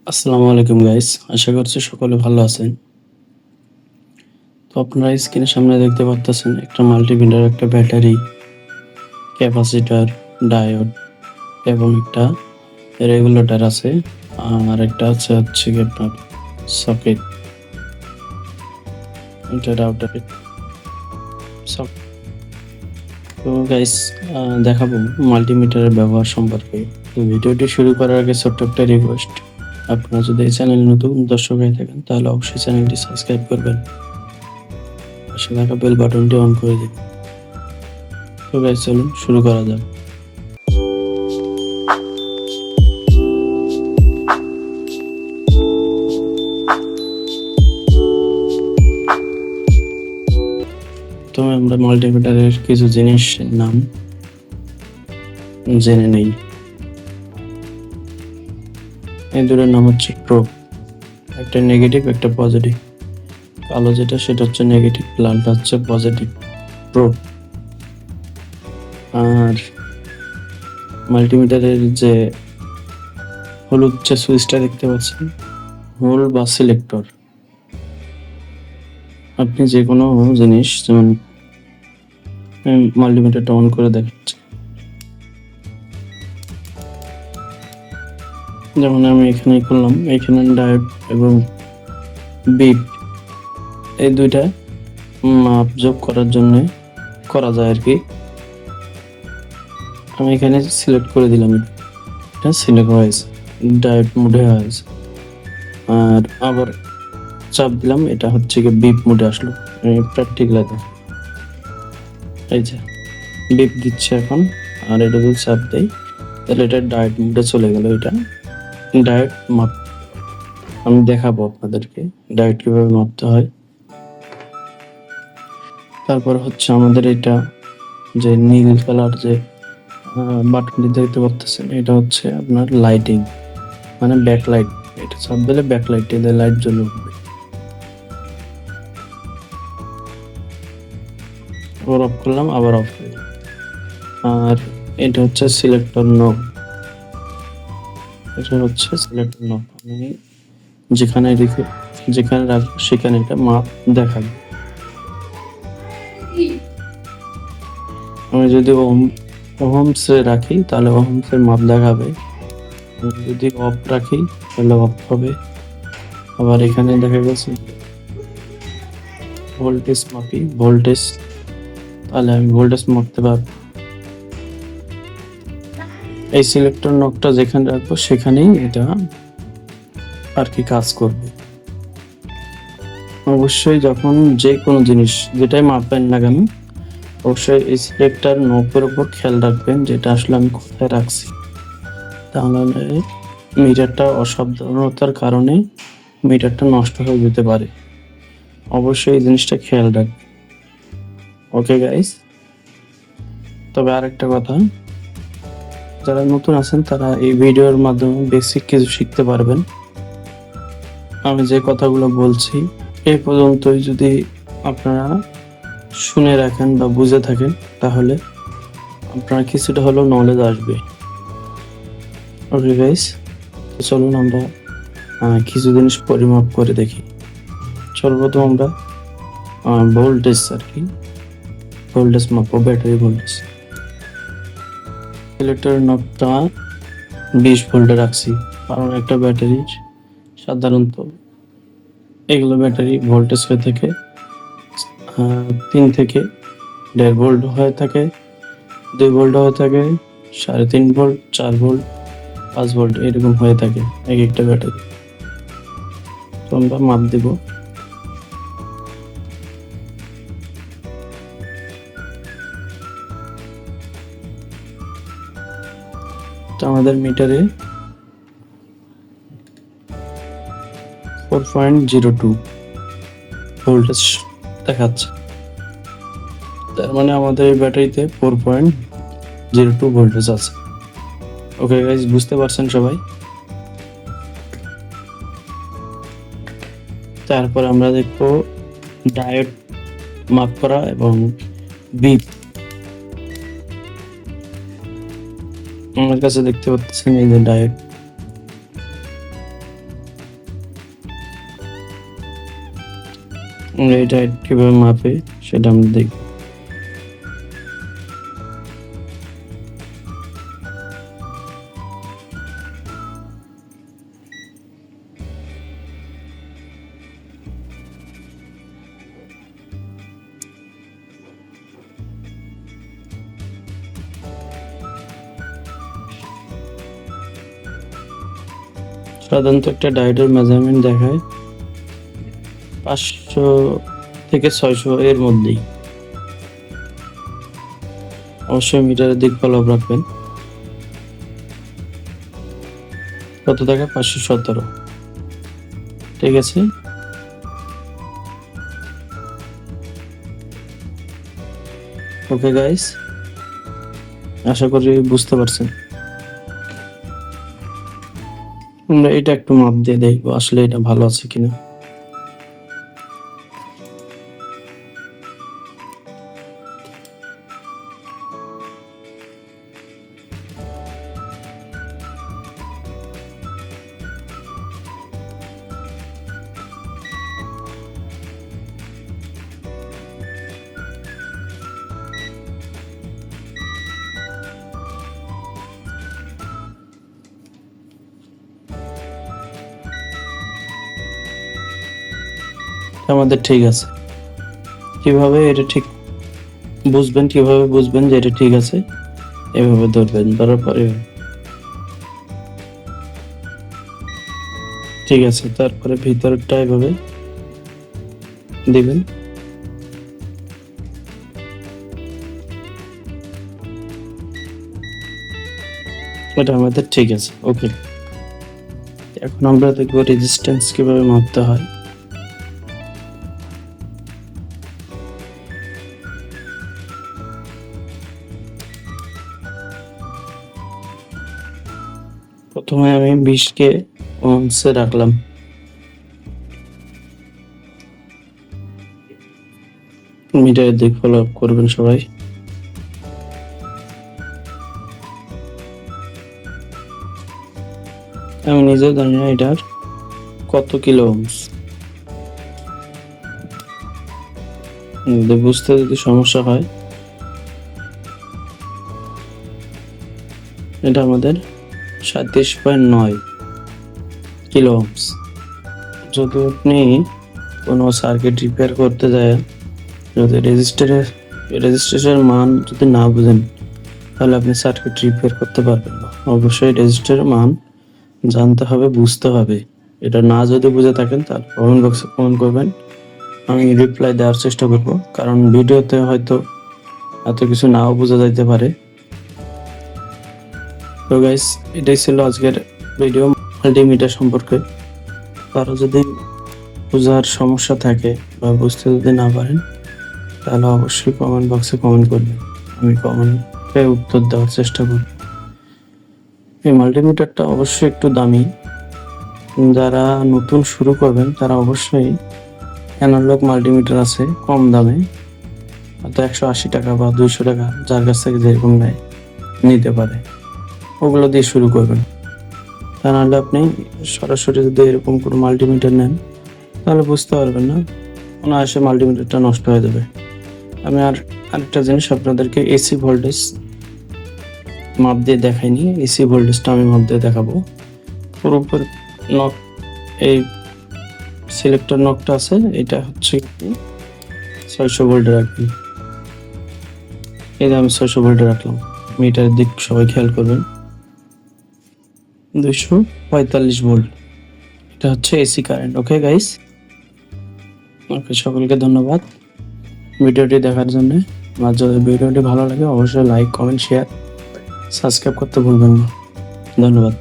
আসসালামু আলাইকুম গাইস। আশা করছি সকলে ভালো আছেন। তো আপনারা স্ক্রিনের সামনে দেখতে পারতেছেন একটা মাল্টিমিটার, একটা ব্যাটারি, ক্যাপাসিটর, ডায়োড এবং একটা রেগুলেটর আছে। আর একটা হচ্ছে গিয়ে আপনার সকেট। এটা রাউটার সকেট। তো গাইস দেখাবো মাল্টিমিটারের ব্যবহার সম্পর্কে। তো ভিডিওটি শুরু করার আগে ছোট্ট একটা রিকোয়েস্ট, আপনারা যদি এই চ্যানেলে নতুন দর্শক হয়ে থাকেন তাহলে অবশ্যই চ্যানেলটি সাবস্ক্রাইব করবেন, পাশে থাকা বেল বাটনটি অন করে দিন। তো গাইস চলুন শুরু করা যাক। তো আমরা মাল্টিমিটারের কিছু জিনিসের নাম জেনে নেই। এই দুটোর নাম হচ্ছে প্রোব, একটা নেগেটিভ একটা পজিটিভ। কালো যেটা সেটা হচ্ছে নেগেটিভ, লালটা হচ্ছে পজিটিভ প্রোব। আর মাল্টিমিটারের যে হলুদ যে সুইচটা দেখতে পাচ্ছেন, হোল বা সিলেক্টর, আপনি যে কোনো জিনিস, যেমন মাল্টিমিটারটা অন করে দেখাচ্ছে, যেমন আমি এখানে করলাম, এখানে ডায়োড এবং বিপ এই দুইটা মাপ যোগ করার জন্য করা যায় আর কি। আমি এখানে সিলেক্ট করে দিলাম, এটা সিলেক্ট হয়েছে, ডায়োড মোডে হয়েছে। আর আবার চাপ দিলাম, এটা হচ্ছে কি বিপ মোডে আসলো। প্র্যাকটিক্যালি এই যে বিপ দিচ্ছে এখন। আর এটা যদি চাপ দেই তাহলে এটা ডায়োড মোডে চলে গেল। এটা ডায়োড মাপ আমি দেখাবো আপনাদেরকে ডায়োড কিভাবে মাপতে হয়। তারপর হচ্ছে আমাদের এটা যে নীল কালার যে বাটনটি দেখতে পাচ্ছেন, এটা হচ্ছে আপনার লাইটিং, মানে ব্যাকলাইট। এটা চাপ দিলে ব্যাকলাইট, এদের লাইট জ্বলে উঠবে। আবার অফ করলাম, আবার অফ হয়ে গেল। আর এটা হচ্ছে সিলেক্টর নব। এটা হচ্ছে সিলেক্টর নব, আমি যেখানে রাখবো সেখানে এটা মাপ দেখাবে। আমি যদি ওহমসে রাখি তাহলে ওহমসের মাপ দেখাবে, যদি অফ রাখি তাহলে অফ হবে। আবার এখানে দেখা গেছে ভোল্টেজ মাপি, ভোল্টেজ, তাহলে আমি ভোল্টেজ মাপতে পারবো। এই সিলেক্টর নবটা যেখানে রাখবো সেখানেই এটা আর কি কাজ করবে। অবশ্যই যখন যে কোনো জিনিস যেটাই মাপবেন না কেন, অবশ্যই এই সিলেক্টর নবের উপর খেয়াল রাখবেন যেটা আসলে আমি কোথায় রাখছি। তাহলে মিটারটা অসাবধানতার কারণে মিটারটা নষ্ট হয়ে যেতে পারে। অবশ্যই এই জিনিসটা খেয়াল রাখবেন। ওকে গাইস, তবে আরেকটা কথা, যারা নতুন আছেন তারা এই ভিডিওর মাধ্যমে বেসিক কিছু শিখতে পারবেন। আমি যে কথাগুলো বলছি এই পর্যন্তই যদি আপনারা শুনে রাখেন বা বুঝে থাকেন তাহলে আপনার কিছুটা হলেও নলেজ আসবে। ওকে গাইস, তো চলুন আমরা কিছু জিনিস পরিমাপ করে দেখি। সর্বপ্রথম আমরা ভোল্টেজ আর কি, ভোল্টেজ মাপবো, ব্যাটারি ভোল্টেজ। সিলেক্টর নবটা 20 ভোল্টে রাখছি, কারণ একটা ব্যাটারির সাধারণত এগুলো ব্যাটারি ভোল্টেজ হয়ে থাকে 3 থেকে 1.5 ভোল্ট হয়ে থাকে, 2 ভোল্ট হয়ে থাকে, 3.5 ভোল্ট, 4 ভোল্ট, 5 ভোল্ট এরকম হয়ে থাকে এক একটা ব্যাটারি। তো আমরা মাপ দেব। তো আমাদের মিটারে 4.02 ভোল্টেজ দেখাচ্ছে, তার মানে আমাদের এই ব্যাটারিতে 4.02 ভোল্টেজ আছে। ওকে গাইস, বুঝতে পারছেন সবাই? তারপর আমরা দেখবো ডায়োড মাপ করা এবং বিপ। আমার কাছে দেখতে পাচ্ছেন এই যে ডায়োড, এটা কিভাবে মাপে সেটা আমরা দেখব। সাধারণত একটা ডায়োডের মেজারমেন্ট দেখায় 500 থেকে 600 এর মধ্যেই। অবশ্যই মিটারের দিক ফলো রাখবেন। কত টাকা? 517। ঠিক আছে, ওকে গাইস, আশা করি বুঝতে পারছেন। আমরা এটা একটু মাপ দিয়ে দেখবো আসলে এটা ভালো আছে কিনা। আমাদের ঠিক আছে। কিভাবে এটা ঠিক বুঝবেন, কিভাবে বুঝবেন যে এটা ঠিক আছে? এভাবে ধরবেন, ধরার পরে ঠিক আছে, তারপরে ভিতরটা এভাবে দিবেন। এটা আমাদের ঠিক আছে, ওকে। এখন আমরা দেখবো রেজিস্ট্যান্স কিভাবে মাপতে হয়। প্রথমে আমি 20কে ওহমসে রাখলাম। মিটারের দিক ফলো করবেন সবাই। আমি নিজেও জানি না এটার কত কিলো ওহমস। বুঝতে যদি সমস্যা হয়, এটা আমাদের 37.9 কিলো ওহমস। যদি আপনি কোনো সার্কিট রিপেয়ার করতে যায়, যদি রেজিস্ট্রেশনের মান যদি না বুঝেন, তাহলে আপনি সার্কিট রিপেয়ার করতে পারবেন না। অবশ্যই রেজিস্টারের মান জানতে হবে, বুঝতে হবে। এটা না যদি বুঝে থাকেন তাহলে কমেন্ট বক্সে কমেন্ট করবেন, আমি রিপ্লাই দেওয়ার চেষ্টা করব। কারণ ভিডিওতে হয়তো এত কিছু নাও বোঝা যাইতে পারে। তো গাইস, এটাই ছিল আজকের ভিডিও মাল্টিমিটার সম্পর্কে। কারো যদি বোঝার সমস্যা থাকে বা বুঝতে যদি না পারেন, তাহলে অবশ্যই কমেন্ট বক্সে কমেন্ট করবেন, আমি কমেন্টে উত্তর দেওয়ার চেষ্টা করব। এই মাল্টিমিটারটা অবশ্যই একটু দামি। যারা নতুন শুরু করবেন তারা অবশ্যই অ্যানালগ মাল্টিমিটার আছে কম দামে, হয়তো 180 টাকা বা 200 টাকা, যার কাছ থেকে যেরকম নেয় নিতে পারে, ওগুলো দিয়ে শুরু করবেন। তা নাহলে আপনি সরাসরি যদি এরকম কোনো মাল্টিমিটার নেন তাহলে বুঝতে পারবেন না, অনায়াসে মাল্টিমিটারটা নষ্ট হয়ে যাবে। আমি আরেকটা জিনিস আপনাদেরকে এসি ভোল্টেজ মাপ দিয়ে দেখাইনি, এসি ভোল্টেজটা আমি মাপ দিয়ে দেখাবো। পুরোপুরি নক, এই সিলেক্টর নকটা আছে, এটা হচ্ছে 600 ভোল্টে রাখবেন। এই যে আমি 600 ভোল্টে রাখলাম। মিটারের দিক সবাই খেয়াল করবেন, 245 ভোল্ট। এটা হচ্ছে এসি কারেন্ট। ওকে গাইস, ওকে, সকলকে ধন্যবাদ ভিডিওটি দেখার জন্য। আর যদি ভিডিওটি ভালো লাগে অবশ্যই লাইক, কমেন্ট, শেয়ার, সাবস্ক্রাইব করতে ভুলবেন না। ধন্যবাদ।